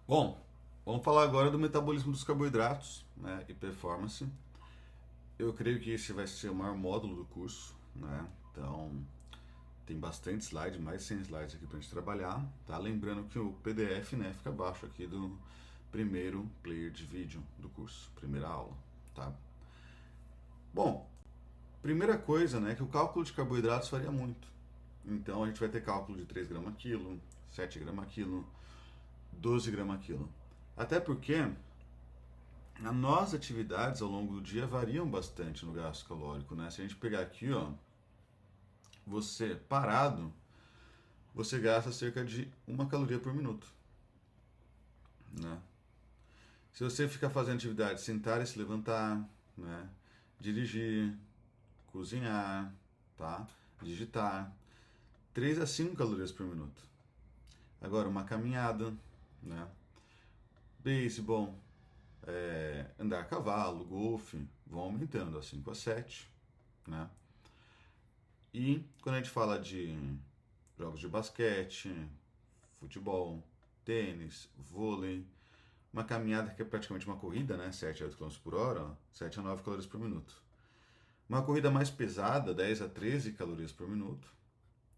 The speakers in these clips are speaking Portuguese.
Bom, vamos falar agora do metabolismo dos carboidratos, né, e performance. Eu creio que esse vai ser o maior módulo do curso, né? Então, tem bastante slide, mais de 100 slides aqui para a gente trabalhar, tá? Lembrando que o PDF, né, fica abaixo aqui do primeiro player de vídeo do curso, primeira aula, tá? Bom, primeira coisa, né, que o cálculo de carboidratos varia muito. Então, a gente vai ter cálculo de 3 gramas quilo, 7 gramas quilo, 12 gramas quilo. Até porque as nossas atividades ao longo do dia variam bastante no gasto calórico, né? Se a gente pegar aqui, ó, você parado, você gasta cerca de 1 caloria por minuto, né? Se você ficar fazendo atividade, sentar e se levantar, né? Dirigir, cozinhar, tá? Digitar, 3 a 5 calorias por minuto. Agora, uma caminhada, né? Beisebol, andar a cavalo, golfe, vão aumentando a 5 a 7, né? E quando a gente fala de jogos de basquete, futebol, tênis, vôlei, uma caminhada que é praticamente uma corrida, né? 7 a 8 km por hora, ó, 7 a 9 calorias por minuto. Uma corrida mais pesada, 10 a 13 calorias por minuto,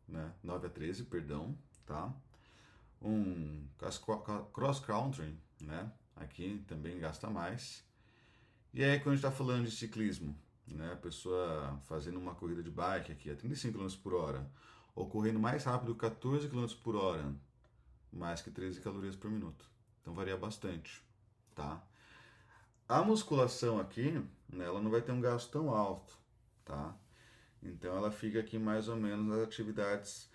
né? 9 a 13, perdão, tá? Um cross country, né? Aqui também gasta mais. E aí quando a gente está falando de ciclismo, né? A pessoa fazendo uma corrida de bike aqui a 35 km por hora, ou correndo mais rápido 14 km por hora, mais que 13 calorias por minuto. Então varia bastante, tá? A musculação aqui, né, ela não vai ter um gasto tão alto, tá? Então ela fica aqui mais ou menos nas atividades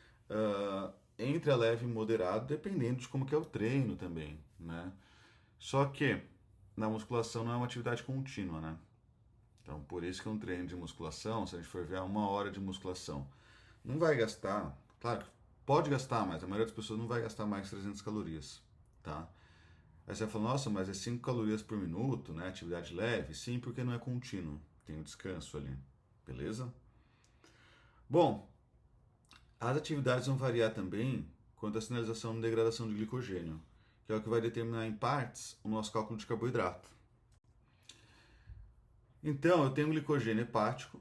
entre a leve e moderado, dependendo de como que é o treino também, né? Só que na musculação não é uma atividade contínua, né? Então por isso que um treino de musculação, se a gente for ver 1 hora de musculação, não vai gastar, claro, pode gastar, mas a maioria das pessoas não vai gastar mais 300 calorias, tá? Aí você vai falar, nossa, mas é 5 calorias por minuto, né? Atividade leve? Sim, porque não é contínuo. Tem um descanso ali. Beleza? Bom, as atividades vão variar também quanto à sinalização de degradação de glicogênio, que é o que vai determinar em partes o nosso cálculo de carboidrato. Então, eu tenho um glicogênio hepático,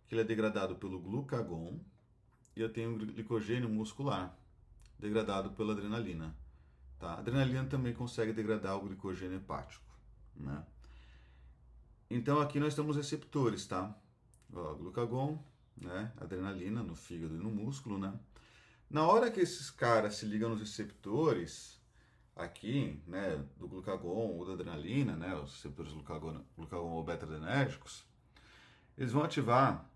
que ele é degradado pelo glucagon, e eu tenho um glicogênio muscular, degradado pela adrenalina. Tá? A adrenalina também consegue degradar o glicogênio hepático, né? Então aqui nós temos receptores, tá? Ó, glucagon, né? Adrenalina no fígado e no músculo, né? Na hora que esses caras se ligam nos receptores aqui, né, do glucagon ou da adrenalina, né, os receptores glucagon ou beta-adrenérgicos, eles vão ativar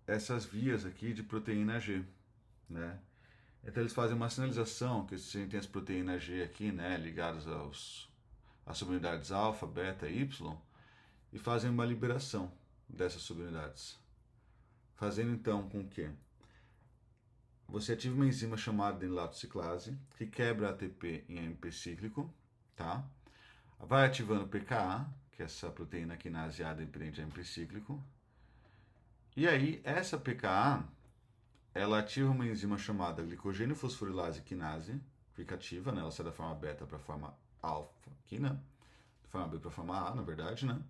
essas vias aqui de proteína G, né? Então eles fazem uma sinalização que a gente tem as proteínas G aqui, né, ligadas às subunidades alfa, beta e Y, e fazem uma liberação dessas subunidades. Fazendo então com que você ative uma enzima chamada enilatociclase, que quebra ATP em AMP cíclico, tá? Vai ativando PKA, que é essa proteína quinase A dependente de AMP cíclico. E aí, essa PKA, ela ativa uma enzima chamada glicogênio fosforilase quinase, fica ativa, né? Ela sai da forma beta para a forma alfa aqui, né? Da forma B para a forma A, na verdade, né?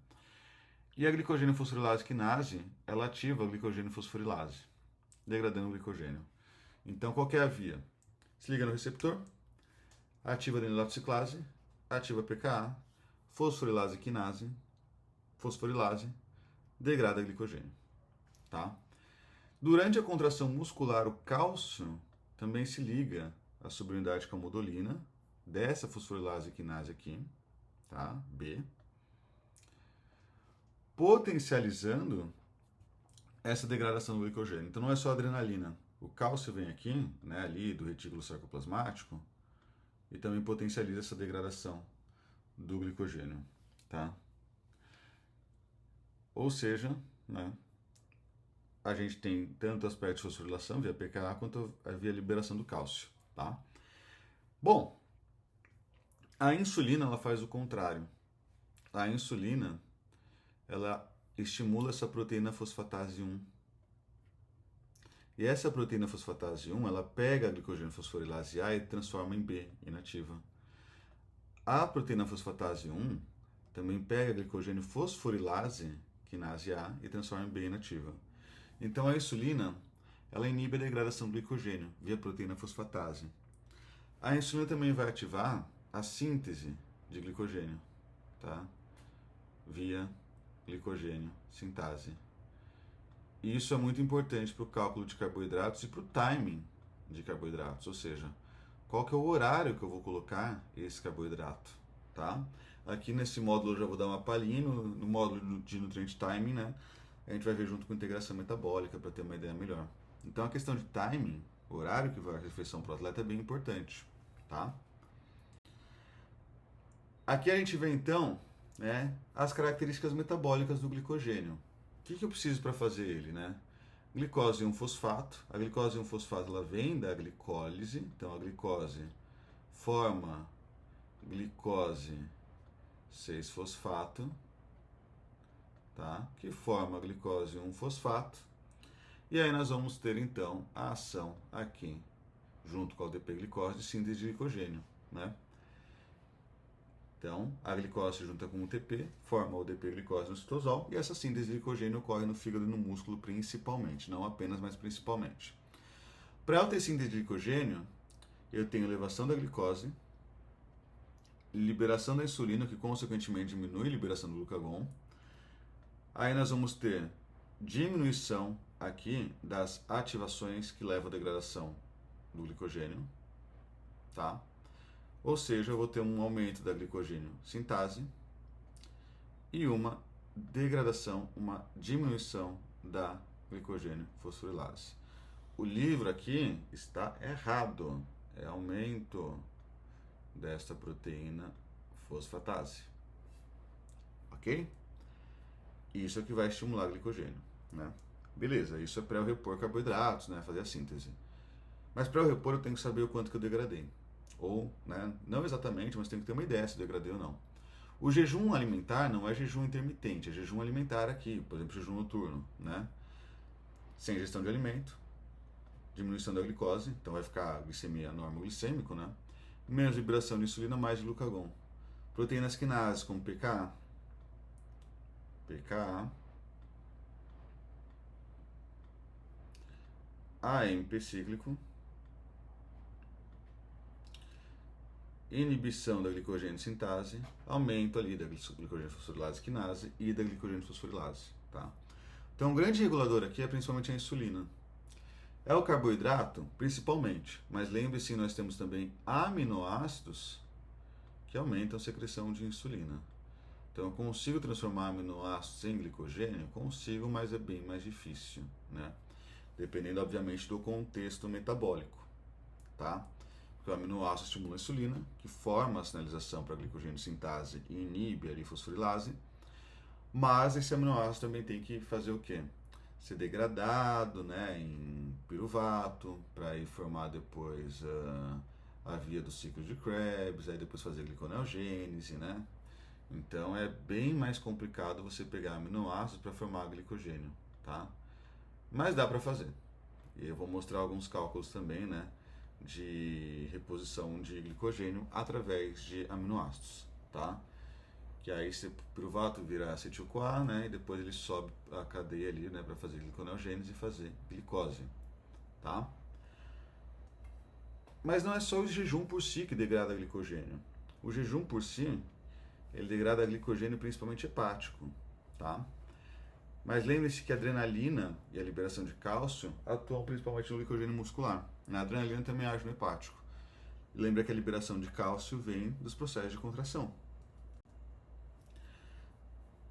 E a glicogênio fosforilase quinase, ela ativa a glicogênio fosforilase, degradando o glicogênio. Então, qual que é a via? Se liga no receptor, ativa a enilatociclase, ativa a PKA, fosforilase quinase, fosforilase, degrada glicogênio, tá? Durante a contração muscular, o cálcio também se liga à subunidade camodolina dessa fosforilase quinase aqui, tá? B, potencializando essa degradação do glicogênio. Então não é só adrenalina. O cálcio vem aqui, né, ali do retículo sarcoplasmático, e também potencializa essa degradação do glicogênio, tá? Ou seja, né, a gente tem tanto aspecto de fosforilação via pKa quanto via liberação do cálcio, tá? Bom, a insulina ela faz o contrário. A insulina ela estimula essa proteína fosfatase 1. E essa proteína fosfatase 1, ela pega a glicogênio fosforilase A e transforma em B, inativa. a proteína fosfatase 1 também pega a glicogênio fosforilase, quinase A, e transforma em bem inativa. Então a insulina, ela inibe a degradação do glicogênio via proteína fosfatase. A insulina também vai ativar a síntese de glicogênio, tá? Via glicogênio sintase. E isso é muito importante para o cálculo de carboidratos e para o timing de carboidratos, ou seja, qual que é o horário que eu vou colocar esse carboidrato, tá? Aqui nesse módulo eu já vou dar uma palhinha, no módulo de nutrient timing, né? A gente vai ver junto com integração metabólica para ter uma ideia melhor. Então a questão de timing, o horário que vai a refeição para o atleta é bem importante, tá? Aqui a gente vê então, né, as características metabólicas do glicogênio. O que eu preciso para fazer ele, né? Glicose 1-fosfato. A glicose 1-fosfato ela vem da glicólise, então a glicose forma glicose 6-fosfato, tá? Que forma a glicose 1-fosfato. E aí nós vamos ter então a ação aqui, junto com a ADP-glicose, de síntese de glicogênio, né? Então, a glicose se junta com o UTP, forma o ADP-glicose no citosol, e essa síntese de glicogênio ocorre no fígado e no músculo principalmente, não apenas, mas principalmente. Para eu ter síntese de glicogênio, eu tenho elevação da glicose, liberação da insulina, que consequentemente diminui a liberação do glucagon. Aí nós vamos ter diminuição aqui das ativações que levam à degradação do glicogênio, tá? Ou seja, eu vou ter um aumento da glicogênio sintase e uma degradação, uma diminuição da glicogênio fosforilase. O livro aqui está errado, é aumento desta proteína fosfatase, ok? Isso é que vai estimular a glicogênio, né? Beleza, isso é para eu repor carboidratos, né? Fazer a síntese. Mas para eu repor eu tenho que saber o quanto que eu degradei. Ou, né, não exatamente, mas tem que ter uma ideia se eu degradei ou não. O jejum alimentar não é jejum intermitente, é jejum alimentar aqui, por exemplo, jejum noturno, né? Sem ingestão de alimento, diminuição da glicose, então vai ficar a glicemia normoglicêmico, né? Menos liberação de insulina, mais de glucagon. Proteínas quinases como PKA, AMP cíclico, inibição da glicogênio sintase, aumento ali da glicogênio fosforilase quinase e da glicogênio fosforilase, tá? Então, o grande regulador aqui é principalmente a insulina. É o carboidrato, principalmente, mas lembre-se, nós temos também aminoácidos que aumentam a secreção de insulina. Então, eu consigo transformar aminoácidos em glicogênio? Consigo, mas é bem mais difícil, né? Dependendo, obviamente, do contexto metabólico, tá? Porque o aminoácido estimula a insulina, que forma a sinalização para a glicogênio sintase e inibe a fosforilase, mas esse aminoácido também tem que fazer o quê? Ser degradado, né, em piruvato, para ir formar depois a via do ciclo de Krebs, aí depois fazer gliconeogênese, né? Então é bem mais complicado você pegar aminoácidos para formar glicogênio, tá? Mas dá para fazer. E eu vou mostrar alguns cálculos também, né, de reposição de glicogênio através de aminoácidos, tá? Que aí esse piruvato vira acetil-CoA, né, e depois ele sobe a cadeia ali, né, para fazer gliconeogênese e fazer glicose, tá? Mas não é só o jejum por si que degrada glicogênio. O jejum por si, ele degrada glicogênio principalmente hepático, tá? Mas lembre-se que a adrenalina e a liberação de cálcio atuam principalmente no glicogênio muscular. A adrenalina também age no hepático. Lembra que a liberação de cálcio vem dos processos de contração.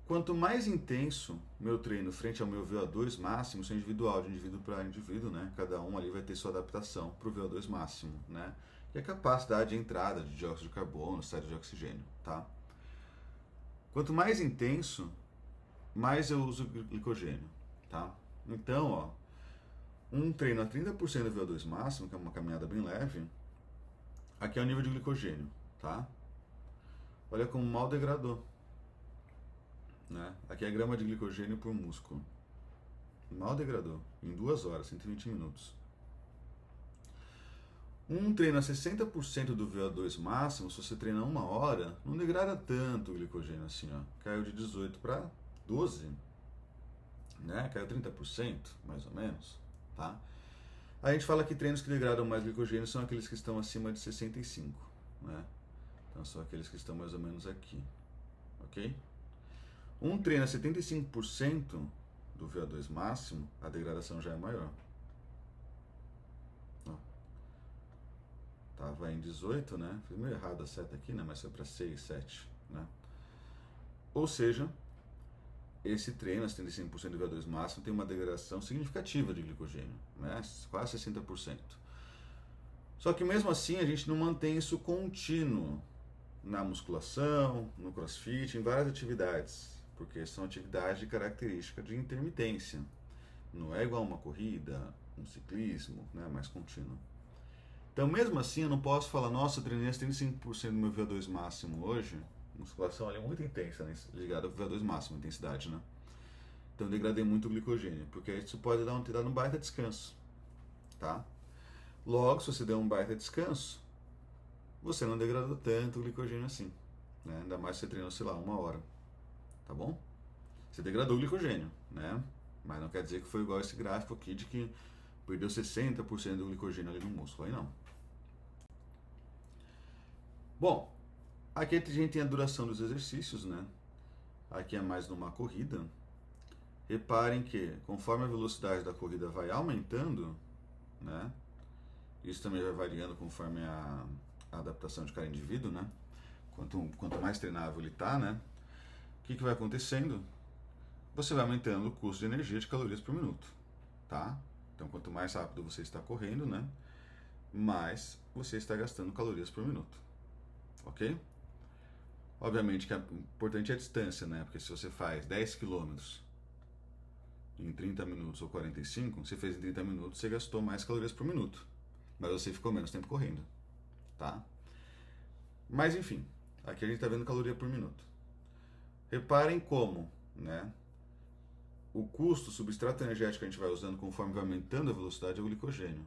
Quanto mais intenso meu treino frente ao meu VO2 máximo, isso é individual, de indivíduo para indivíduo, né? Cada um ali vai ter sua adaptação para o VO2 máximo, né? E a capacidade de entrada de dióxido de carbono, estado de oxigênio, tá? Quanto mais intenso, mais eu uso glicogênio, tá? Então, ó, um treino a 30% do VO2 máximo, que é uma caminhada bem leve, aqui é o nível de glicogênio, tá? Olha como mal degradou, né? Aqui é a grama de glicogênio por músculo. Mal degradou, em 2 horas, 120 minutos. Um treino a 60% do VO2 máximo, se você treinar 1 hora, não degrada tanto o glicogênio assim, ó. Caiu de 18 para 12, né? Caiu 30%, mais ou menos, tá? A gente fala que treinos que degradam mais glicogênio são aqueles que estão acima de 65, né? Então são aqueles que estão mais ou menos aqui, ok? Um treino a 75% do VO2 máximo, a degradação já é maior. Ó. Tava em 18, né? Fiz meio errado a seta aqui, né? Mas foi para 6, 7, né? Ou seja, esse treino a 75% do VO2 máximo tem uma degradação significativa de glicogênio, né? Quase 60%. Só que mesmo assim a gente não mantém isso contínuo na musculação, no crossfit, em várias atividades, porque são atividades de característica de intermitência. Não é igual uma corrida, um ciclismo, né, mais contínuo. Então, mesmo assim, eu não posso falar, nossa, eu treinei 35% do meu VO2 máximo hoje. Musculação ali é muito intensa, né, ligada ao VO2 máximo, intensidade, né? Então, eu degradei muito o glicogênio, porque isso pode ter dado um baita descanso, tá? Logo, se você der um baita descanso, você não degradou tanto o glicogênio assim, né? Ainda mais se você treinou, sei lá, 1 hora, tá bom? Você degradou o glicogênio, né? Mas não quer dizer que foi igual esse gráfico aqui de que perdeu 60% do glicogênio ali no músculo, aí não. Bom, aqui a gente tem a duração dos exercícios, né? Aqui é mais numa corrida. Reparem que conforme a velocidade da corrida vai aumentando, né? Isso também vai variando conforme a adaptação de cada indivíduo, né? Quanto mais treinável ele tá, né? O que vai acontecendo? Você vai aumentando o custo de energia de calorias por minuto, tá? Então, quanto mais rápido você está correndo, né? Mais você está gastando calorias por minuto, ok? Obviamente que é importante a distância, né? Porque se você faz 10 quilômetros em 30 minutos ou 45, você fez em 30 minutos, você gastou mais calorias por minuto. Mas você ficou menos tempo correndo, tá? Mas enfim, aqui a gente está vendo caloria por minuto. Reparem como, né? O custo, o substrato energético que a gente vai usando conforme vai aumentando a velocidade é o glicogênio,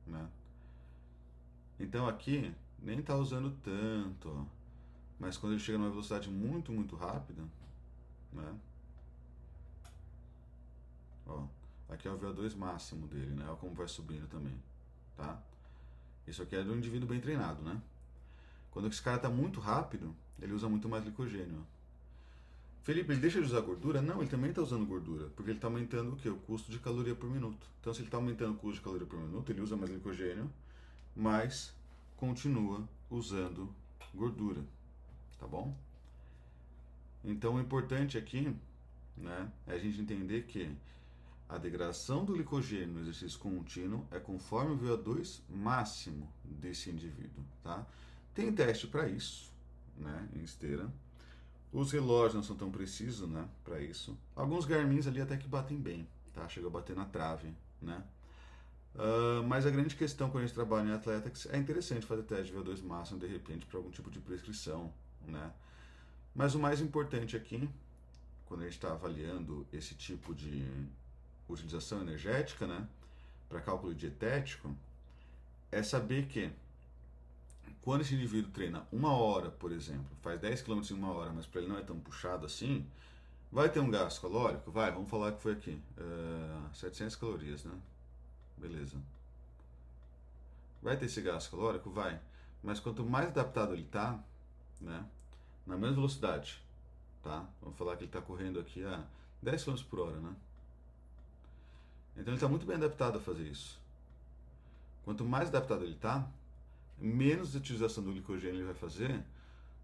né? Então aqui nem está usando tanto, ó, mas quando ele chega numa velocidade muito, muito rápida, né? Ó, aqui é o VO2 máximo dele, né? Olha como vai subindo também, tá? Isso aqui é do indivíduo bem treinado, né? Quando esse cara está muito rápido, ele usa muito mais glicogênio. Felipe, ele deixa de usar gordura? Não, ele também está usando gordura, porque ele está aumentando o quê? O custo de caloria por minuto. Então, se ele está aumentando o custo de caloria por minuto, ele usa mais glicogênio, mas continua usando gordura, tá bom? Então, o importante aqui, né, é a gente entender que a degradação do glicogênio no exercício contínuo é conforme o VO2 máximo desse indivíduo, tá? Tem teste para isso, né, em esteira. Os relógios não são tão precisos, né, para isso. Alguns Garmins ali até que batem bem, tá? Chega a bater na trave, né? Mas a grande questão quando a gente trabalha em Athletics é interessante fazer teste de VO2 máximo de repente para algum tipo de prescrição, né? Mas o mais importante aqui, quando a gente está avaliando esse tipo de utilização energética, né, para cálculo dietético, é saber que quando esse indivíduo treina 1 hora, por exemplo, faz 10 km em 1 hora, mas para ele não é tão puxado assim, vai ter um gasto calórico? Vai, vamos falar que foi aqui, 700 calorias, né? Beleza. Vai ter esse gasto calórico? Vai. Mas quanto mais adaptado ele tá, né, na mesma velocidade, tá? Vamos falar que ele está correndo aqui a 10 km por hora, né? Então ele está muito bem adaptado a fazer isso. Quanto mais adaptado ele está, menos utilização do glicogênio ele vai fazer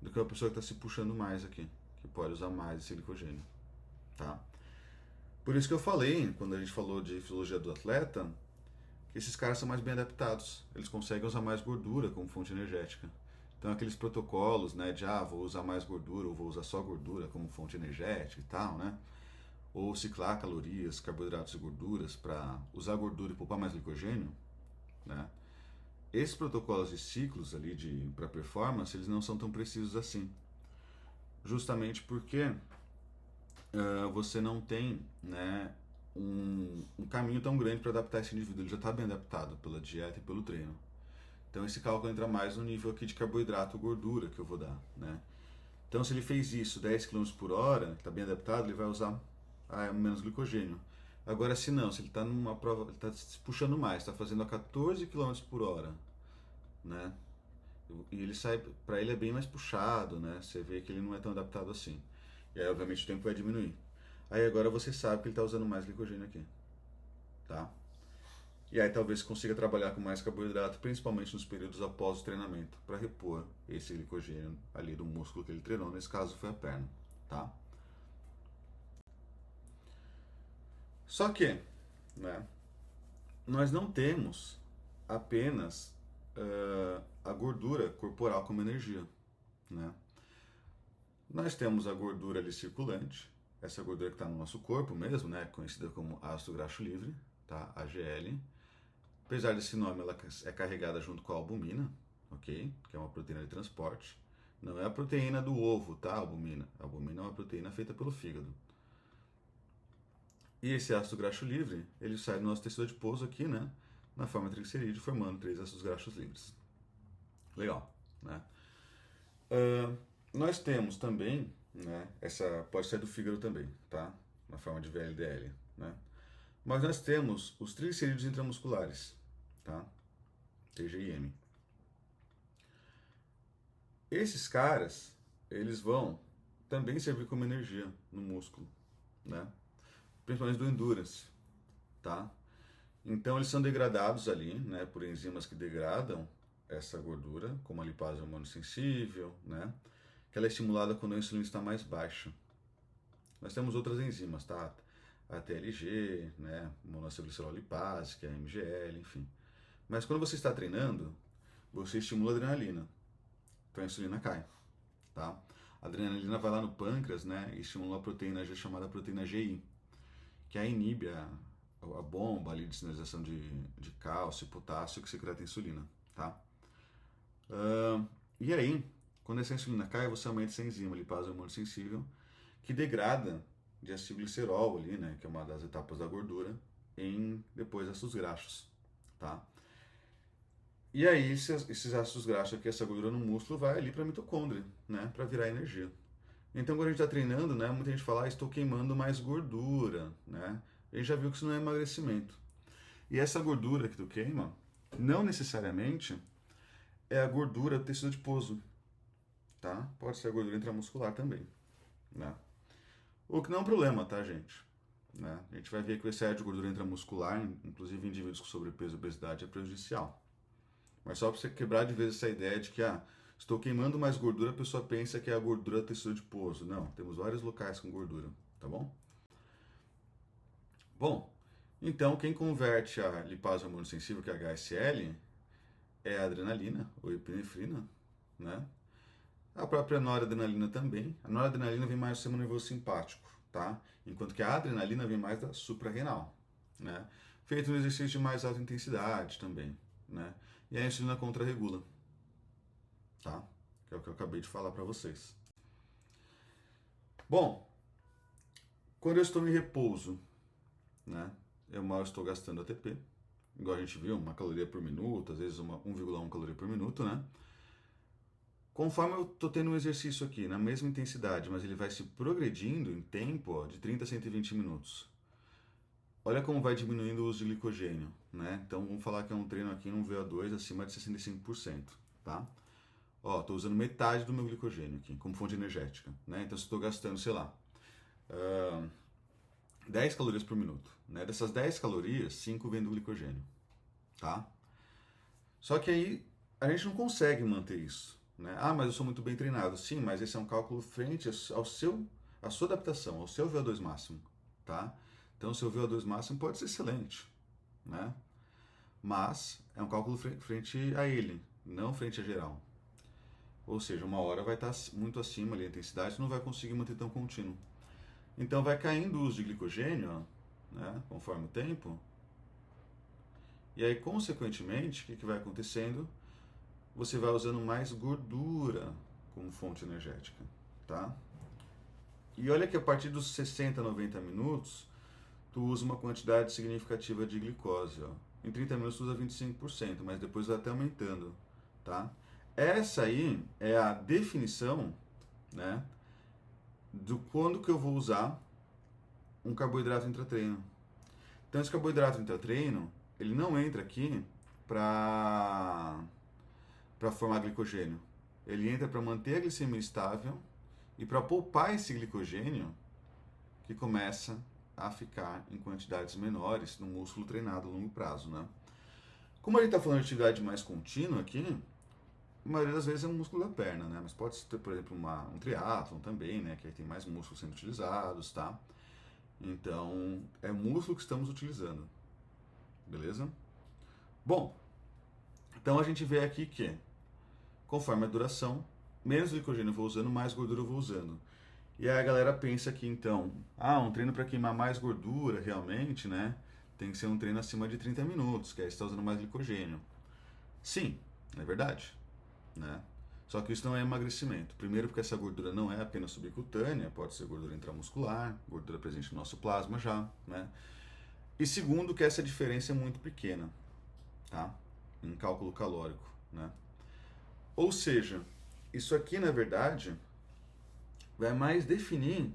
do que uma pessoa que está se puxando mais aqui, que pode usar mais esse glicogênio, tá? Por isso que eu falei, quando a gente falou de fisiologia do atleta, que esses caras são mais bem adaptados, eles conseguem usar mais gordura como fonte energética. Então aqueles protocolos, né, de vou usar mais gordura ou vou usar só gordura como fonte energética e tal, né? Ou ciclar calorias, carboidratos e gorduras para usar gordura e poupar mais glicogênio, né? Esses protocolos de ciclos ali para performance, eles não são tão precisos assim. Justamente porque você não tem, né, um caminho tão grande para adaptar esse indivíduo. Ele já está bem adaptado pela dieta e pelo treino. Então esse cálculo entra mais no nível aqui de carboidrato ou gordura que eu vou dar, né? Então se ele fez isso 10 km por hora, está bem adaptado, ele vai usar menos glicogênio. Agora se não, se ele está numa prova, ele está se puxando mais, está fazendo a 14 km por hora, né? E ele sai, para ele é bem mais puxado, né? Você vê que ele não é tão adaptado assim. E aí obviamente o tempo vai diminuir. Aí agora você sabe que ele está usando mais glicogênio aqui, tá? E aí talvez consiga trabalhar com mais carboidrato, principalmente nos períodos após o treinamento, para repor esse glicogênio ali do músculo que ele treinou, nesse caso foi a perna, tá? Só que, né, nós não temos apenas a gordura corporal como energia, né? Nós temos a gordura ali circulante, essa gordura que está no nosso corpo mesmo, né, conhecida como ácido graxo livre, tá? AGL. Apesar desse nome, ela é carregada junto com a albumina, ok? Que é uma proteína de transporte. Não é a proteína do ovo, tá? A albumina. A albumina é uma proteína feita pelo fígado. E esse ácido graxo livre, ele sai do nosso tecido adiposo aqui, né? Na forma triglicerídeo, formando 3 ácidos graxos livres. Legal, né? Nós temos também, né? Essa pode ser do fígado também, tá? Na forma de VLDL, né? Mas nós temos os triglicerídeos intramusculares, tá? TGIM. Esses caras, eles vão também servir como energia no músculo, né? Principalmente do endurance, tá? Então eles são degradados ali, né, por enzimas que degradam essa gordura, como a lipase hormonossensível, né? Que ela é estimulada quando a insulina está mais baixa. Nós temos outras enzimas, tá? A TLG, né, monoacetilglicerol lipase, que é a MGL, enfim. Mas quando você está treinando, você estimula a adrenalina. Então a insulina cai, tá? A adrenalina vai lá no pâncreas, né, e estimula a proteína G chamada proteína GI, que aí inibe a bomba ali de sinalização de cálcio e potássio que secreta a insulina, tá? E aí, quando essa insulina cai, você aumenta essa enzima lipase hormonossensível, que degrada de acetilglicerol ali, né, que é uma das etapas da gordura, em depois ácidos graxos, tá? E aí esses ácidos graxos aqui, essa gordura no músculo, vai ali para a mitocôndria, né, para virar energia. Então quando a gente está treinando, né, muita gente fala, estou queimando mais gordura, né? A gente já viu que isso não é emagrecimento. E essa gordura que tu queima, não necessariamente é a gordura do tecido adiposo, tá? Pode ser a gordura intramuscular também, né? O que não é um problema, tá, gente? Né? A gente vai ver que o excesso de gordura intramuscular, inclusive em indivíduos com sobrepeso e obesidade, é prejudicial. Mas só para você quebrar de vez essa ideia de que, estou queimando mais gordura, a pessoa pensa que é a gordura do tecido adiposo. Não, temos vários locais com gordura, tá bom? Bom, então quem converte a lipase hormonossensível, que é a HSL, é a adrenalina ou epinefrina, né? A própria noradrenalina também. A noradrenalina vem mais do sistema nervoso simpático, tá? Enquanto que a adrenalina vem mais da suprarrenal, né? Feito no exercício de mais alta intensidade também, né? E a insulina contrarregula, tá? Que é o que eu acabei de falar para vocês. Bom, quando eu estou em repouso, né? Eu mal estou gastando ATP, igual a gente viu, 1 caloria por minuto, às vezes 1,1 caloria por minuto, né? Conforme eu estou tendo um exercício aqui, na mesma intensidade, mas ele vai se progredindo em tempo, de 30 a 120 minutos. Olha como vai diminuindo o uso de glicogênio, né? Então vamos falar que é um treino aqui, um VO2 acima de 65%, tá? Ó, estou usando metade do meu glicogênio aqui, como fonte energética, né? Então se estou gastando, sei lá, 10 calorias por minuto, né? Dessas 10 calorias, 5 vêm do glicogênio, tá? Só que aí a gente não consegue manter isso, né? Mas eu sou muito bem treinado. Sim, mas esse é um cálculo frente à sua adaptação, ao seu VO2 máximo, tá? Então o seu VO2 máximo pode ser excelente, né? Mas é um cálculo frente a ele, não frente a geral. Ou seja, uma hora vai estar muito acima ali a intensidade, você não vai conseguir manter tão contínuo. Então vai caindo o uso de glicogênio, né, conforme o tempo. E aí, consequentemente, o que vai acontecendo? Você vai usando mais gordura como fonte energética, tá? E olha que a partir dos 60, 90 minutos, tu usa uma quantidade significativa de glicose, ó. Em 30 minutos tu usa 25%, mas depois vai até aumentando. tá? Essa aí é a definição, né, do quando que eu vou usar um carboidrato intratreino. Então, esse carboidrato intratreino, ele não entra aqui para formar glicogênio. Ele entra para manter a glicemia estável e para poupar esse glicogênio que começa a ficar em quantidades menores no músculo treinado a longo prazo, né? Como a gente está falando de atividade mais contínua aqui, a maioria das vezes é um músculo da perna, né? Mas pode ter, por exemplo, um triatlon também, né? Que aí tem mais músculos sendo utilizados, tá? Então, é músculo que estamos utilizando, beleza? Bom, então a gente vê aqui que, conforme a duração, menos glicogênio eu vou usando, mais gordura eu vou usando. E aí a galera pensa que então, um treino para queimar mais gordura realmente, né? Tem que ser um treino acima de 30 minutos, que aí você está usando mais glicogênio. Sim, é verdade, né? Só que isso não é emagrecimento. Primeiro porque essa gordura não é apenas subcutânea, pode ser gordura intramuscular, gordura presente no nosso plasma já, né? E segundo que essa diferença é muito pequena, tá? Em cálculo calórico, né? Ou seja, isso aqui na verdade vai mais definir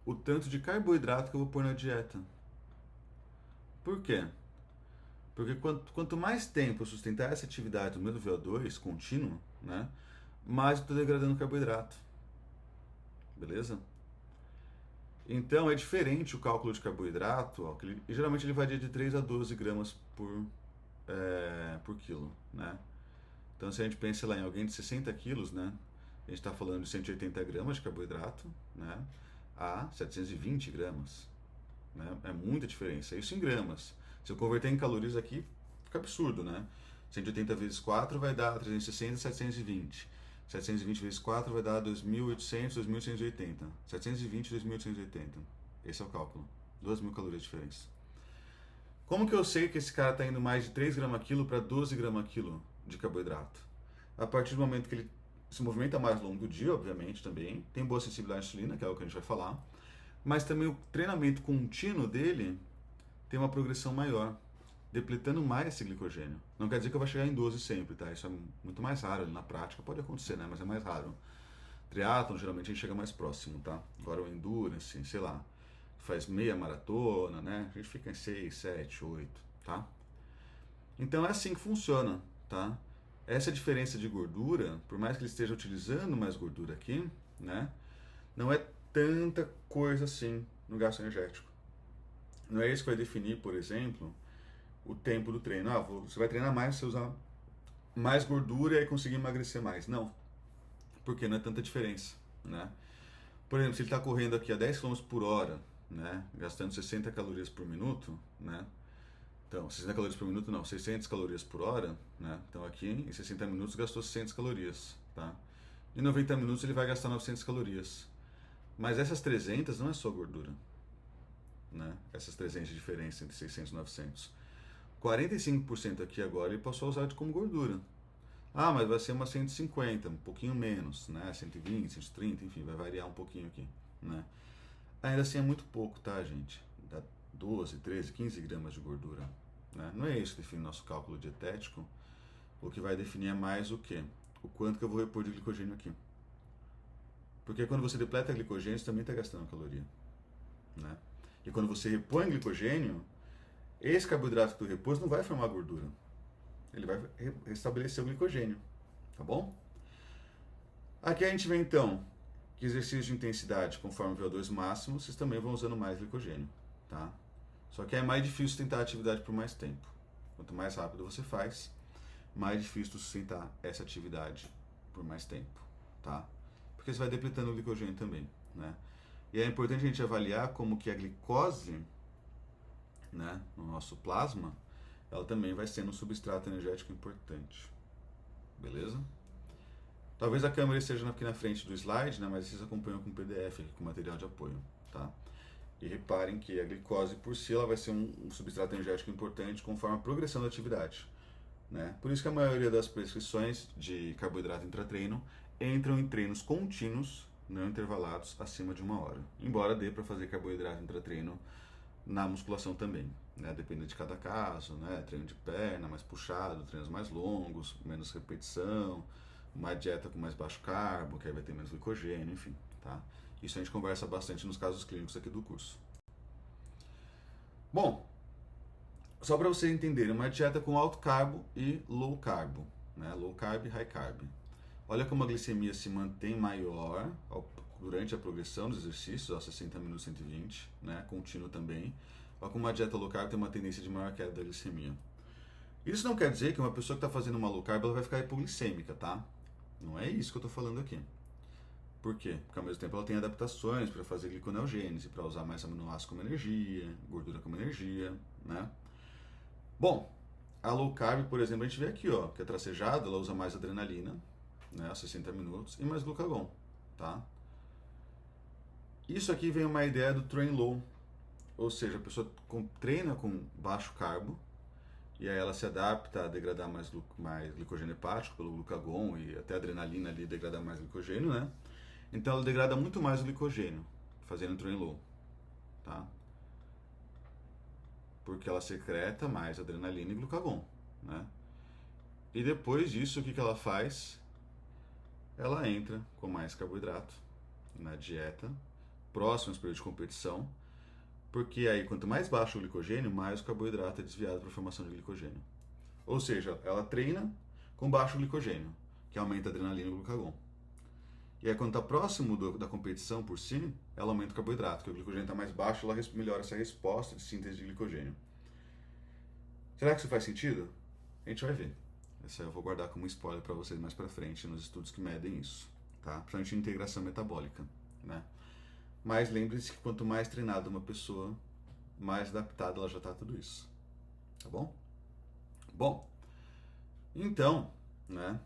o tanto de carboidrato que eu vou pôr na dieta. Por quê? Porque quanto mais tempo eu sustentar essa atividade no meu VO2 contínuo, né, mais eu estou degradando carboidrato. Beleza? Então é diferente o cálculo de carboidrato, ó, que geralmente ele varia de 3 a 12 gramas por quilo, né? Então se a gente pensa lá em alguém de 60 quilos, né, a gente está falando de 180 gramas de carboidrato, né, a 720 gramas. Né? É muita diferença. Isso em gramas. Se eu converter em calorias aqui, fica absurdo, né? 180 vezes 4 vai dar 360, 720. 720 vezes 4 vai dar 2.800, 2.880. 720, 2.880. Esse é o cálculo. 2.000 calorias de diferença. Como que eu sei que esse cara está indo mais de 3 gramas quilo para 12 gramas quilo de carboidrato? A partir do momento que ele se movimenta mais ao longo do dia, obviamente, também. Tem boa sensibilidade à insulina, que é o que a gente vai falar. Mas também o treinamento contínuo dele tem uma progressão maior, depletando mais esse glicogênio. Não quer dizer que eu vou chegar em 12 sempre, tá? Isso é muito mais raro na prática, pode acontecer, né? Mas é mais raro. Triatlon, geralmente a gente chega mais próximo, tá? Agora o endurance, sei lá, faz meia maratona, né? A gente fica em 6, 7, 8, tá? Então é assim que funciona, tá? Essa diferença de gordura, por mais que ele esteja utilizando mais gordura aqui, né? Não é tanta coisa assim no gasto energético. Não é isso que vai definir, por exemplo, o tempo do treino. Você vai treinar mais, você usar mais gordura e conseguir emagrecer mais. Não, porque não é tanta diferença, né? Por exemplo, se ele está correndo aqui a 10 km por hora, né, gastando 60 calorias por minuto, né? Então, 60 calorias por minuto não, 600 calorias por hora, né? Então aqui em 60 minutos gastou 600 calorias, tá? Em 90 minutos ele vai gastar 900 calorias. Mas essas 300 não é só gordura, né? Essas 300 de diferença entre 600 e 900. 45% aqui agora ele passou a usar como gordura. Mas vai ser uma 150, um pouquinho menos, né? 120, 130, enfim, vai variar um pouquinho aqui, né? Ainda assim é muito pouco, tá, gente? Dá 12, 13, 15 gramas de gordura, né? Não é isso que define nosso cálculo dietético. O que vai definir é mais o quê? O quanto que eu vou repor de glicogênio aqui. Porque quando você depleta glicogênio, você também está gastando caloria, né? E quando você repõe glicogênio, esse carboidrato que tu repôs não vai formar gordura. Ele vai restabelecer o glicogênio, tá bom? Aqui a gente vê então que exercícios de intensidade, conforme o VO2 máximo, vocês também vão usando mais glicogênio, tá? Só que é mais difícil sustentar a atividade por mais tempo. Quanto mais rápido você faz, mais difícil sustentar essa atividade por mais tempo, tá? Porque você vai depletando o glicogênio também, né? E é importante a gente avaliar como que a glicose, né, no nosso plasma, ela também vai sendo um substrato energético importante, beleza? Talvez a câmera esteja aqui na frente do slide, né, mas vocês acompanham com PDF, aqui, com material de apoio, tá? E reparem que a glicose por si ela vai ser um substrato energético importante conforme a progressão da atividade, né? Por isso que a maioria das prescrições de carboidrato intratreino entram em treinos contínuos, não intervalados, acima de 1 hora. Embora dê para fazer carboidrato intratreino na musculação também, né? Depende de cada caso, né? Treino de perna mais puxado, treinos mais longos, menos repetição, uma dieta com mais baixo carbo, que aí vai ter menos glicogênio, enfim, tá? Isso a gente conversa bastante nos casos clínicos aqui do curso. Bom, só para vocês entenderem, uma dieta com alto carbo e low carbo, né? Low carb e high carb. Olha como a glicemia se mantém maior durante a progressão dos exercícios, aos 60 minutos 120, né? Contínuo também. Olha como uma dieta low carb tem uma tendência de maior queda da glicemia. Isso não quer dizer que uma pessoa que está fazendo uma low carb ela vai ficar hipoglicêmica, tá? Não é isso que eu estou falando aqui. Por quê? Porque ao mesmo tempo ela tem adaptações para fazer gliconeogênese, para usar mais aminoácidos como energia, gordura como energia, né? Bom, a low carb, por exemplo, a gente vê aqui, ó, que a tracejada ela usa mais adrenalina, né, aos 60 minutos, e mais glucagon, tá? Isso aqui vem uma ideia do train low, ou seja, a pessoa treina com baixo carbo, e aí ela se adapta a degradar mais glicogênio hepático pelo glucagon e até a adrenalina ali degradar mais glicogênio, né? Então ela degrada muito mais o glicogênio, fazendo train low, tá? Porque ela secreta mais adrenalina e glucagon, né? E depois disso, o que ela faz? Ela entra com mais carboidrato na dieta, próximo aos períodos de competição, porque aí quanto mais baixo o glicogênio, mais o carboidrato é desviado para a formação de glicogênio. Ou seja, ela treina com baixo glicogênio, que aumenta a adrenalina e o glucagon. E aí quando está próximo da competição por si, ela aumenta o carboidrato, porque o glicogênio está mais baixo, ela melhora essa resposta de síntese de glicogênio. Será que isso faz sentido? A gente vai ver. Essa eu vou guardar como spoiler para vocês mais para frente nos estudos que medem isso, tá? Principalmente integração metabólica, né? Mas lembre-se que quanto mais treinada uma pessoa, mais adaptada ela já está a tudo isso, tá bom? Bom, então, né?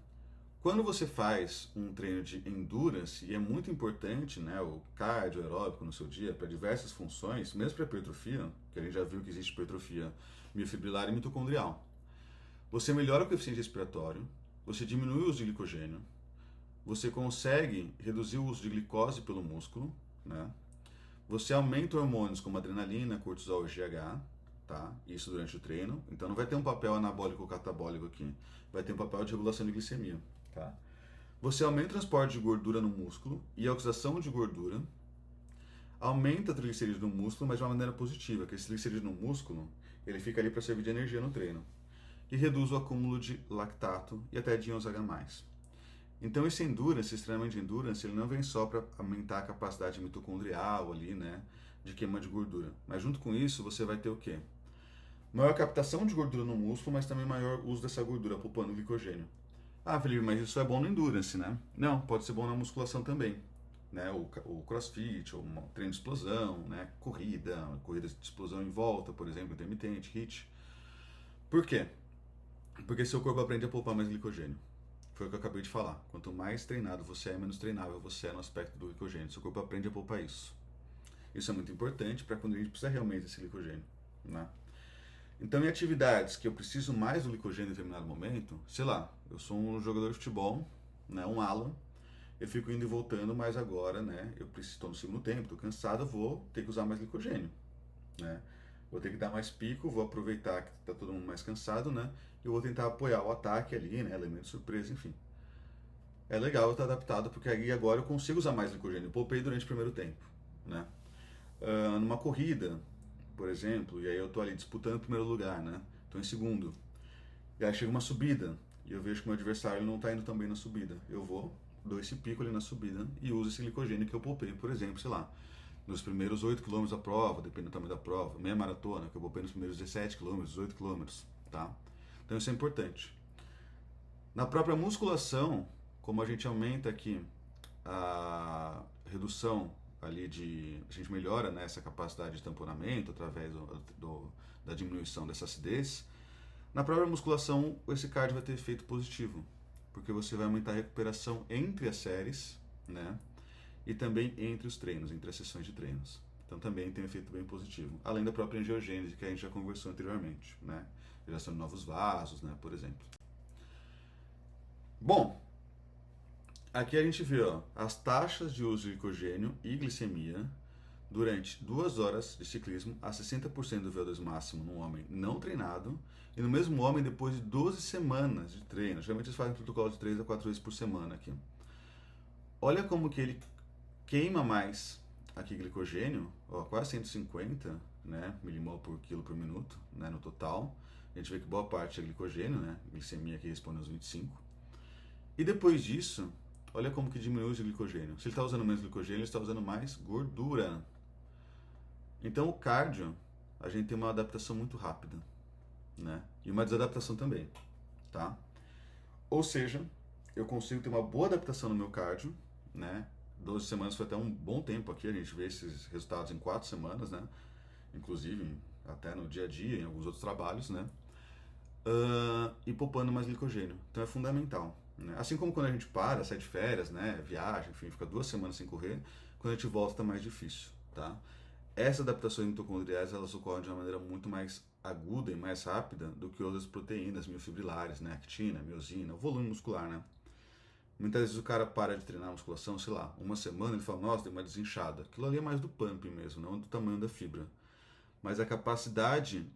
Quando você faz um treino de endurance, e é muito importante, né, o cardio aeróbico no seu dia para diversas funções, mesmo para hipertrofia, que a gente já viu que existe hipertrofia miofibrilar e mitocondrial. Você melhora o coeficiente respiratório, você diminui o uso de glicogênio, você consegue reduzir o uso de glicose pelo músculo, né? Você aumenta hormônios como adrenalina, cortisol e GH, tá? Isso durante o treino. Então não vai ter um papel anabólico ou catabólico aqui, vai ter um papel de regulação de glicemia, tá? Você aumenta o transporte de gordura no músculo e a oxidação de gordura, aumenta a triglicerídeo no músculo, mas de uma maneira positiva, que esse triglicerídeo no músculo, ele fica ali para servir de energia no treino. E reduz o acúmulo de lactato e até de íons H+. Então esse endurance, esse treinamento de endurance, ele não vem só para aumentar a capacidade mitocondrial ali, né, de queima de gordura. Mas junto com isso, você vai ter o quê? Maior captação de gordura no músculo, mas também maior uso dessa gordura, poupando glicogênio. Ah, Felipe, mas isso é bom no endurance, né? Não, pode ser bom na musculação também. Né? O crossfit, ou um treino de explosão, né? Corrida de explosão em volta, por exemplo, intermitente, HIIT. Por quê? Porque seu corpo aprende a poupar mais glicogênio. Foi o que eu acabei de falar. Quanto mais treinado você é, menos treinável você é no aspecto do glicogênio. Seu corpo aprende a poupar isso. Isso é muito importante para quando a gente precisa realmente desse glicogênio, né? Então, em atividades que eu preciso mais do glicogênio em determinado momento, sei lá, eu sou um jogador de futebol, né, um ala, eu fico indo e voltando, mas agora, né, eu preciso, estou no segundo tempo, estou cansado, eu vou ter que usar mais glicogênio, né? Vou ter que dar mais pico, vou aproveitar que está todo mundo mais cansado, né? E eu vou tentar apoiar o ataque ali, né? Elemento de surpresa, enfim. É legal eu estar adaptado, porque aí agora eu consigo usar mais glicogênio. Eu poupei durante o primeiro tempo, né? Numa corrida, por exemplo, e aí eu tô ali disputando o primeiro lugar, né? Tô em segundo. E aí chega uma subida, e eu vejo que o meu adversário não tá indo tão bem na subida. Eu vou, dou esse pico ali na subida e uso esse glicogênio que eu poupei, por exemplo, sei lá, nos primeiros 8 km da prova, dependendo do tamanho da prova, meia maratona, que eu poupei nos primeiros 17 km, 18 km, tá? Então isso é importante. Na própria musculação, como a gente aumenta aqui a redução ali a gente melhora, né, essa capacidade de tamponamento através da diminuição dessa acidez, na própria musculação esse cardio vai ter efeito positivo, porque você vai aumentar a recuperação entre as séries, né, e também entre os treinos, entre as sessões de treinos. Então também tem um efeito bem positivo, além da própria angiogênese que a gente já conversou anteriormente, né, geração de novos vasos, né, por exemplo. Bom, aqui a gente vê, ó, as taxas de uso de glicogênio e glicemia durante 2 horas de ciclismo a 60% do VO2 máximo num homem não treinado e no mesmo homem depois de 12 semanas de treino. Geralmente eles fazem protocolo de 3 a 4 vezes por semana aqui. Olha como que ele queima mais aqui glicogênio, ó, quase 150, né, milimol por quilo por minuto, né, no total. A gente vê que boa parte é glicogênio, né, glicemia aqui responde aos 25. E depois disso, olha como que diminui o glicogênio. Se ele está usando menos glicogênio, ele está usando mais gordura. Então o cardio, a gente tem uma adaptação muito rápida, né, e uma desadaptação também, tá? Ou seja, eu consigo ter uma boa adaptação no meu cardio, né? 12 semanas foi até um bom tempo aqui, a gente vê esses resultados em 4 semanas, né? Inclusive, até no dia a dia, em alguns outros trabalhos, né? E poupando mais glicogênio. Então é fundamental. Né? Assim como quando a gente para, sai de férias, né? Viaja, enfim, fica 2 semanas sem correr, quando a gente volta tá mais difícil, tá? Essas adaptações mitocondriais, elas ocorrem de uma maneira muito mais aguda e mais rápida do que outras proteínas miofibrilares, né? Actina, miosina, o volume muscular, né? Muitas vezes o cara para de treinar musculação, sei lá, uma semana, ele fala, nossa, deu uma desinchada. Aquilo ali é mais do pump mesmo, não do tamanho da fibra. Mas a capacidade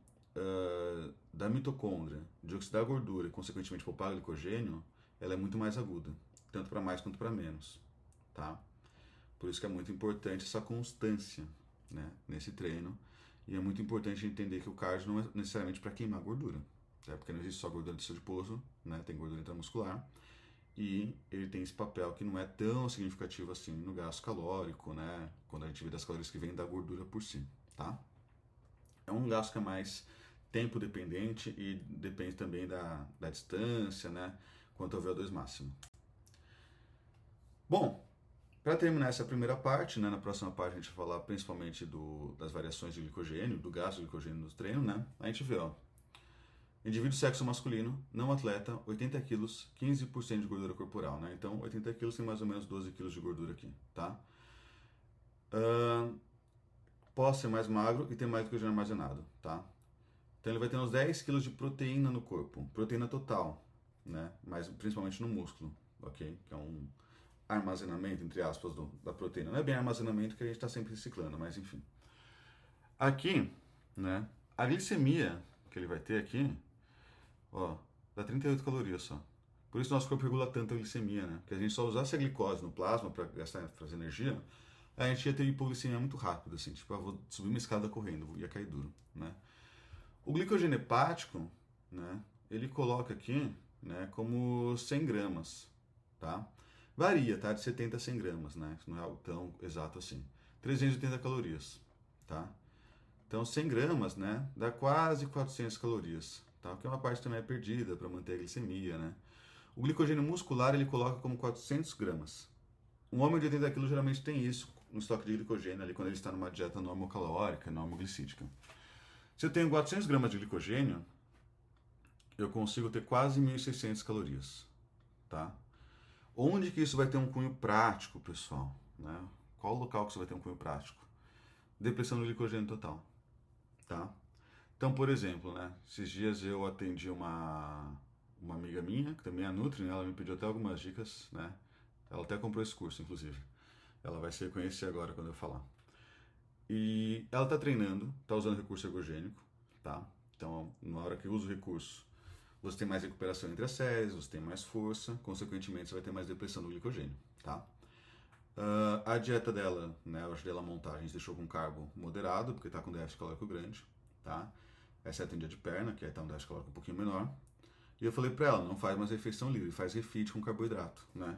da mitocôndria de oxidar a gordura e, consequentemente, poupar glicogênio, ela é muito mais aguda, tanto para mais quanto para menos, tá? Por isso que é muito importante essa constância, né, nesse treino. E é muito importante entender que o cardio não é necessariamente para queimar gordura, tá? Porque não existe só gordura de tecido adiposo, né? Tem gordura intramuscular. E ele tem esse papel que não é tão significativo assim no gasto calórico, né? Quando a gente vê das calorias que vêm da gordura por si, tá? É um gasto que é mais tempo dependente e depende também da distância, né? Quanto ao VO2 máximo. Bom, para terminar essa primeira parte, né? Na próxima parte a gente vai falar principalmente das variações de glicogênio, do gasto de glicogênio no treino, né? A gente vê, ó. Indivíduo sexo masculino, não atleta, 80 quilos, 15% de gordura corporal, né? Então, 80 quilos tem mais ou menos 12 quilos de gordura aqui, tá? Pode ser mais magro e ter mais glicogênio armazenado, tá? Então, ele vai ter uns 10 quilos de proteína no corpo, proteína total, né? Mas principalmente no músculo, ok? Que é um armazenamento, entre aspas, da proteína. Não é bem armazenamento que a gente está sempre reciclando, mas enfim. Aqui, né? A glicemia que ele vai ter aqui, ó, dá 38 calorias só. Por isso nosso corpo regula tanto a glicemia, né? Porque a gente só usasse a glicose no plasma para gastar, fazer energia, a gente ia ter hipoglicemia muito rápido, assim, tipo, eu vou subir uma escada correndo, ia cair duro, né? O glicogênio hepático, né, ele coloca aqui, né, como 100 gramas, tá? Varia, tá? De 70 a 100 gramas, né? Isso não é algo tão exato assim. 380 calorias, tá? Então, 100 gramas, né, dá quase 400 calorias, tá? Porque uma parte também é perdida para manter a glicemia, né? O glicogênio muscular, ele coloca como 400 gramas. Um homem de 80 quilos geralmente tem isso no estoque de glicogênio ali quando ele está numa dieta normocalórica, normoglicídica. Se eu tenho 400 gramas de glicogênio, eu consigo ter quase 1.600 calorias, tá? Onde que isso vai ter um cunho prático, pessoal? Né? Qual o local que isso vai ter um cunho prático? Depressão do glicogênio total, tá? Então, por exemplo, né? Esses dias eu atendi uma amiga minha, que também é Nutri, né? Ela me pediu até algumas dicas, né? Ela até comprou esse curso, inclusive. Ela vai se reconhecer agora quando eu falar. E ela está treinando, está usando recurso ergogênico, tá? Então, na hora que usa o recurso, você tem mais recuperação entre as séries, você tem mais força, consequentemente você vai ter mais depressão do glicogênio, tá? A dieta dela, né, eu ajudei ela a montar, a gente deixou com carbo moderado, porque está com déficit calórico grande, tá? Exceto em dia de perna, que aí tá um déficit calórico um pouquinho menor. E eu falei para ela, não faz mais refeição livre, faz refeed com carboidrato, né?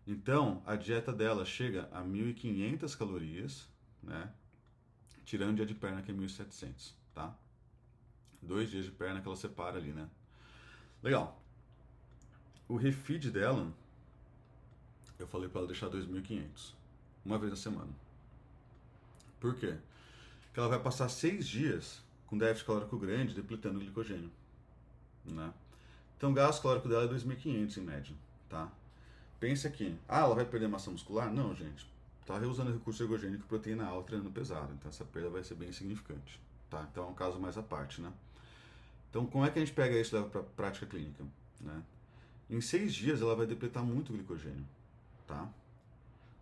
Então, a dieta dela chega a 1.500 calorias, né? Tirando o dia de perna, que é 1.700, tá? 2 dias de perna que ela separa ali, né? Legal. O refeed dela, eu falei para ela deixar 2.500, uma vez na semana. Por quê? Porque ela vai passar 6 dias com déficit calórico grande, depletando o glicogênio, né? Então o gasto calórico dela é 2.500 em média, tá? Pensa aqui, ela vai perder massa muscular? Não, gente. Tá reusando recurso ergogênico e proteína alta treinando pesado, então essa perda vai ser bem significante, tá? Então é um caso mais à parte, né? Então como é que a gente pega isso e leva para prática clínica, né? Em 6 dias ela vai depletar muito glicogênio, tá?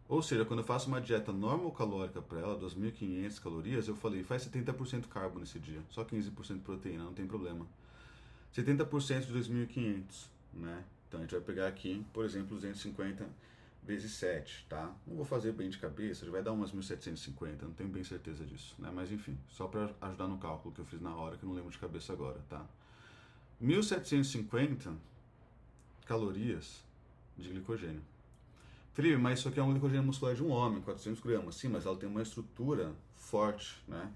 Ou seja, quando eu faço uma dieta normocalórica para ela, 2.500 calorias, eu falei, faz 70% carbo nesse dia, só 15% proteína, não tem problema. 70% de 2.500, né? Então a gente vai pegar aqui, por exemplo, 250 vezes 7, tá? Não vou fazer bem de cabeça, já vai dar umas 1.750, não tenho bem certeza disso, né? Mas enfim, só para ajudar no cálculo que eu fiz na hora, que eu não lembro de cabeça agora, tá? 1.750 calorias de glicogênio. Felipe, mas isso aqui é um glicogênio muscular de um homem, 400 gramas. Sim, mas ela tem uma estrutura forte, né?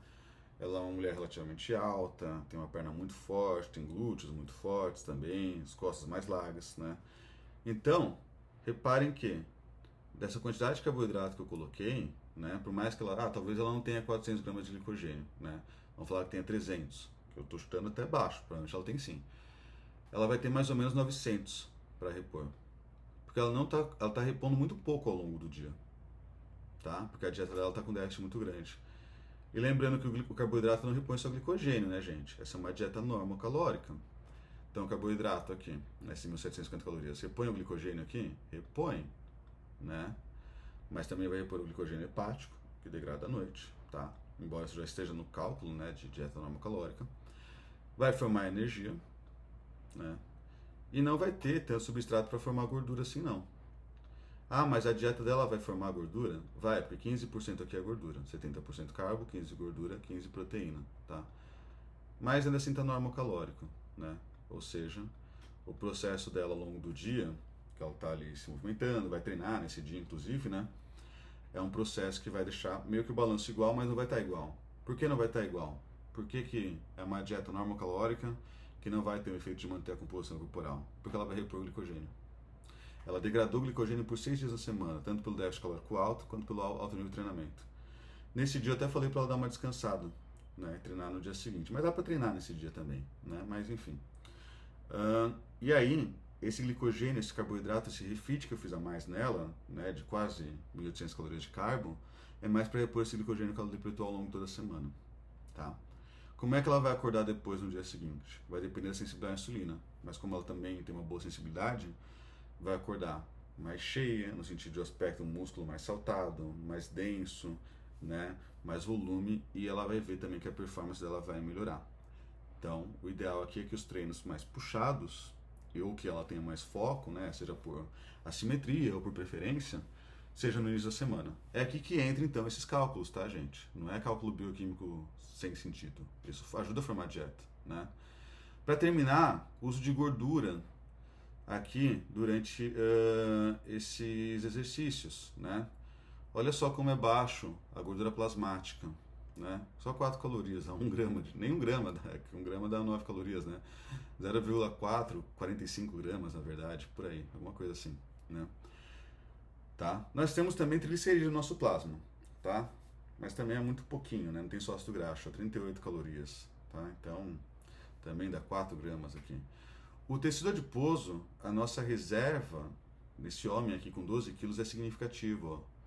Ela é uma mulher relativamente alta, tem uma perna muito forte, tem glúteos muito fortes também, as costas mais largas, né? Então, reparem que dessa quantidade de carboidrato que eu coloquei, né? Por mais que ela, talvez ela não tenha 400 gramas de glicogênio, né? Vamos falar que tenha 300, que eu estou chutando até baixo, provavelmente ela tem sim. Ela vai ter mais ou menos 900 para repor. Porque ela tá repondo muito pouco ao longo do dia, tá? Porque a dieta dela tá com déficit muito grande. E lembrando que o carboidrato não repõe só glicogênio, né, gente? Essa é uma dieta normocalórica. Então, o carboidrato aqui, nessas 1.750 calorias, repõe o glicogênio aqui? Repõe, né? Mas também vai repor o glicogênio hepático, que degrada à noite, tá? Embora isso já esteja no cálculo, né, de dieta normocalórica. Vai formar energia, né? E não vai ter tanto substrato para formar gordura assim, não. Ah, mas a dieta dela vai formar gordura? Vai, porque 15% aqui é gordura. 70% carbo, 15% gordura, 15% proteína, tá? Mas ainda assim está normocalórico, né? Ou seja, o processo dela ao longo do dia, que ela está ali se movimentando, vai treinar nesse dia inclusive, né? É um processo que vai deixar meio que o balanço igual, mas não vai estar igual. Por que não vai estar igual? Por que é uma dieta normocalórica que não vai ter o efeito de manter a composição corporal? Porque ela vai repor o glicogênio. Ela degradou o glicogênio por 6 dias na semana, tanto pelo déficit calórico alto quanto pelo alto nível de treinamento. Nesse dia eu até falei para ela dar uma descansada, né, treinar no dia seguinte. Mas dá para treinar nesse dia também, né? Mas enfim. E aí, esse glicogênio, esse carboidrato, esse refit que eu fiz a mais nela, né, de quase 1.800 calorias de carbo, é mais para repor esse glicogênio que ela depletou ao longo de toda a semana, tá? Como é que ela vai acordar depois no dia seguinte? Vai depender da sensibilidade à insulina, mas como ela também tem uma boa sensibilidade, vai acordar mais cheia, no sentido de aspecto, um músculo mais saltado, mais denso, né, mais volume, e ela vai ver também que a performance dela vai melhorar. Então, o ideal aqui é que os treinos mais puxados, ou que ela tenha mais foco, né, seja por assimetria ou por preferência, seja no início da semana. É aqui que entra então esses cálculos, tá, gente? Não é cálculo bioquímico sem sentido. Isso ajuda a formar dieta, né? Para terminar, uso de gordura aqui durante esses exercícios, né? Olha só como é baixo a gordura plasmática, né? Só 4 calorias, não, 1 grama, nem 1 grama, 1 grama dá 9 calorias, né? 0,4, 45 gramas, na verdade, por aí, alguma coisa assim, né? Tá? Nós temos também triglicerídeos no nosso plasma, tá? Mas também é muito pouquinho, né? Não tem só ácido graxo, 38 calorias, tá? Então, também dá 4 gramas aqui. O tecido adiposo, a nossa reserva nesse homem aqui com 12 quilos é significativo, ó.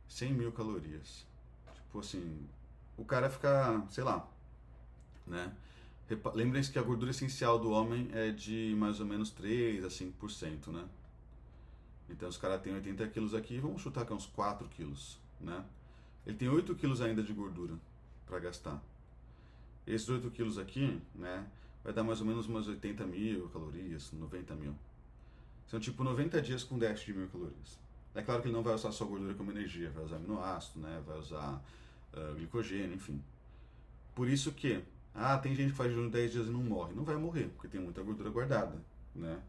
100 mil calorias. Tipo assim, o cara fica, sei lá, né? Lembrem-se que a gordura essencial do homem é de mais ou menos 3 a 5%, né? Então, os caras têm 80 quilos aqui, vamos chutar que é uns 4 quilos, né? Ele tem 8 quilos ainda de gordura para gastar. Esses 8 quilos aqui, né, vai dar mais ou menos umas 80 mil calorias, 90 mil. São tipo 90 dias com déficit de 1.000 calorias. É claro que ele não vai usar só gordura como energia, vai usar aminoácido, né, vai usar glicogênio, enfim. Por isso que, tem gente que faz jejum de 10 dias e não morre. Não vai morrer, porque tem muita gordura guardada, né?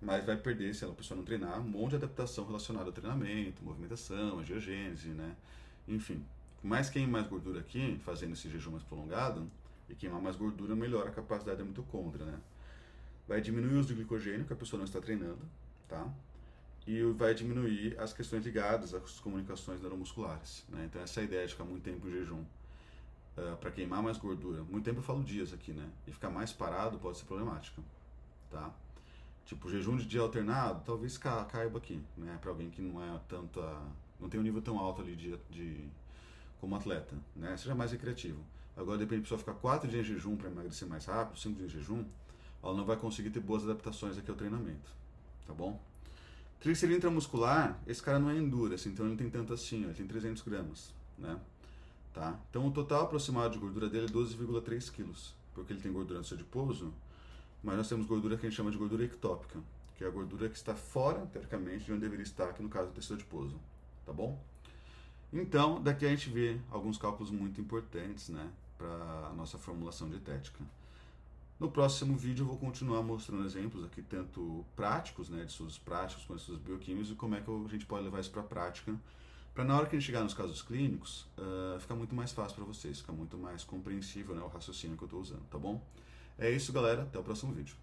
Mas vai perder, se a pessoa não treinar, um monte de adaptação relacionada ao treinamento, movimentação, angiogênese, né? Enfim, mais queima mais gordura aqui, fazendo esse jejum mais prolongado, e queimar mais gordura melhora a capacidade da mitocôndria, né? Vai diminuir o uso de glicogênio, que a pessoa não está treinando, tá? E vai diminuir as questões ligadas às comunicações neuromusculares, né? Então essa é a ideia de ficar muito tempo em jejum, para queimar mais gordura. Muito tempo eu falo dias aqui, né? E ficar mais parado pode ser problemático, tá? Tipo, jejum de dia alternado, talvez caiba aqui, né? Para alguém que não é tanto não tem um nível tão alto ali como atleta, né? Seja mais recreativo. Agora, depende, a pessoa ficar 4 dias em jejum para emagrecer mais rápido, 5 dias em jejum, ela não vai conseguir ter boas adaptações aqui ao treinamento, tá bom? Triglicerídeo intramuscular, esse cara não é endurance, então ele não tem tanto assim, ó, ele tem 300 gramas, né? Tá? Então o total aproximado de gordura dele é 12,3 quilos, porque ele tem gordura no seu adiposo, mas nós temos gordura que a gente chama de gordura ectópica, que é a gordura que está fora, teoricamente, de onde deveria estar, aqui no caso do tecido adiposo, tá bom? Então, daqui a gente vê alguns cálculos muito importantes, né, para a nossa formulação dietética. No próximo vídeo eu vou continuar mostrando exemplos aqui, tanto práticos, né, de estudos práticos com estudos bioquímicos e como é que a gente pode levar isso para a prática, para na hora que a gente chegar nos casos clínicos, ficar muito mais fácil para vocês, ficar muito mais compreensível, né, o raciocínio que eu estou usando, tá bom? É isso, galera, até o próximo vídeo.